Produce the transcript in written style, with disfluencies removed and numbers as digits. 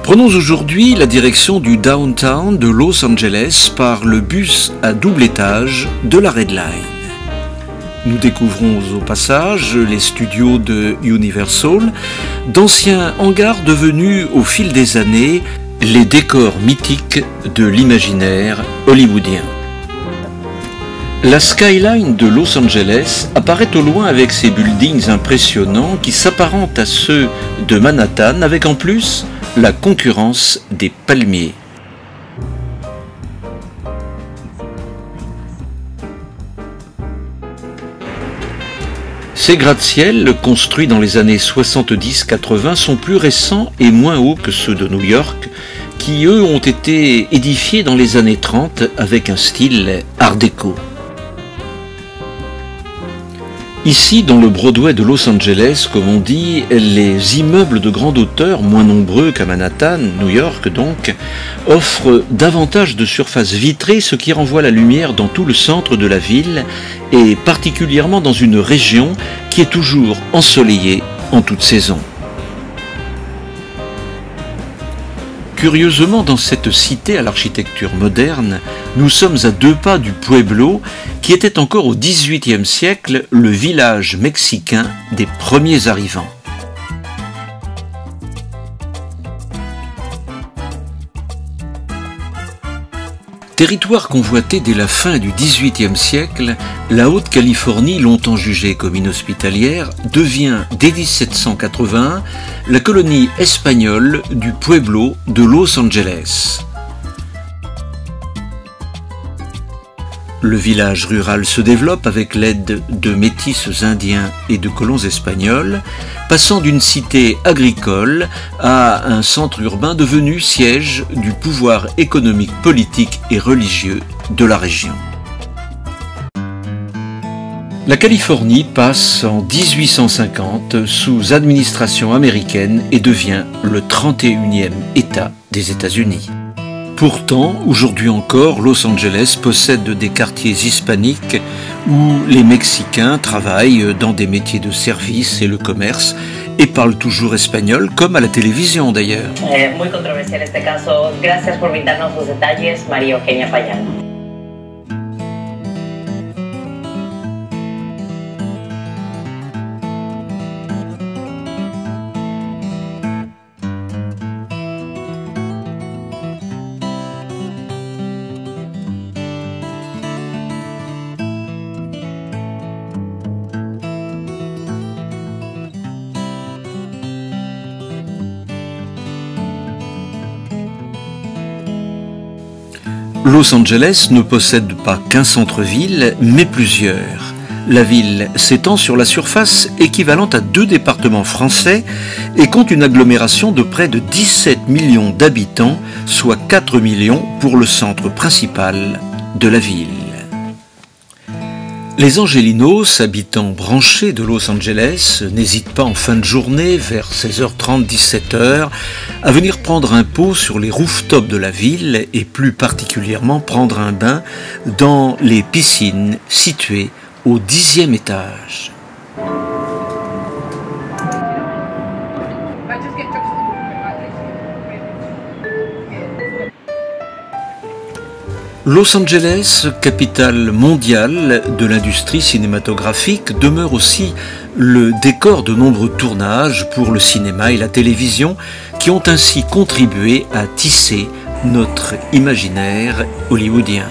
Prenons aujourd'hui la direction du downtown de Los Angeles par le bus à double étage de la Red Line. Nous découvrons au passage les studios de Universal, d'anciens hangars devenus au fil des années les décors mythiques de l'imaginaire hollywoodien. La skyline de Los Angeles apparaît au loin avec ses buildings impressionnants qui s'apparentent à ceux de Manhattan avec en plus la concurrence des palmiers. Ces gratte-ciel, construits dans les années 70-80, sont plus récents et moins hauts que ceux de New York, qui eux ont été édifiés dans les années 30 avec un style art déco. Ici, dans le Broadway de Los Angeles, comme on dit, les immeubles de grande hauteur, moins nombreux qu'à Manhattan, New York donc, offrent davantage de surface vitrée, ce qui renvoie la lumière dans tout le centre de la ville, et particulièrement dans une région qui est toujours ensoleillée en toute saison. Curieusement, dans cette cité à l'architecture moderne, nous sommes à 2 pas du Pueblo, qui était encore au XVIIIe siècle le village mexicain des premiers arrivants. Territoire convoité dès la fin du XVIIIe siècle, la Haute-Californie, longtemps jugée comme inhospitalière, devient dès 1781 la colonie espagnole du Pueblo de Los Angeles. Le village rural se développe avec l'aide de métis indiens et de colons espagnols, passant d'une cité agricole à un centre urbain devenu siège du pouvoir économique, politique et religieux de la région. La Californie passe en 1850 sous administration américaine et devient le 31e État des États-Unis. Pourtant, aujourd'hui encore, Los Angeles possède des quartiers hispaniques où les Mexicains travaillent dans des métiers de service et le commerce et parlent toujours espagnol, comme à la télévision d'ailleurs. Muy controversial este caso. Gracias por brindarnos los detalles, María Eugenia Payano. Los Angeles ne possède pas qu'un centre-ville, mais plusieurs. La ville s'étend sur la surface équivalente à 2 départements français et compte une agglomération de près de 17 millions d'habitants, soit 4 millions pour le centre principal de la ville. Les Angelinos, habitants branchés de Los Angeles, n'hésitent pas en fin de journée, vers 16h30-17h, à venir prendre un pot sur les rooftops de la ville et plus particulièrement prendre un bain dans les piscines situées au 10e étage. Los Angeles, capitale mondiale de l'industrie cinématographique, demeure aussi le décor de nombreux tournages pour le cinéma et la télévision qui ont ainsi contribué à tisser notre imaginaire hollywoodien.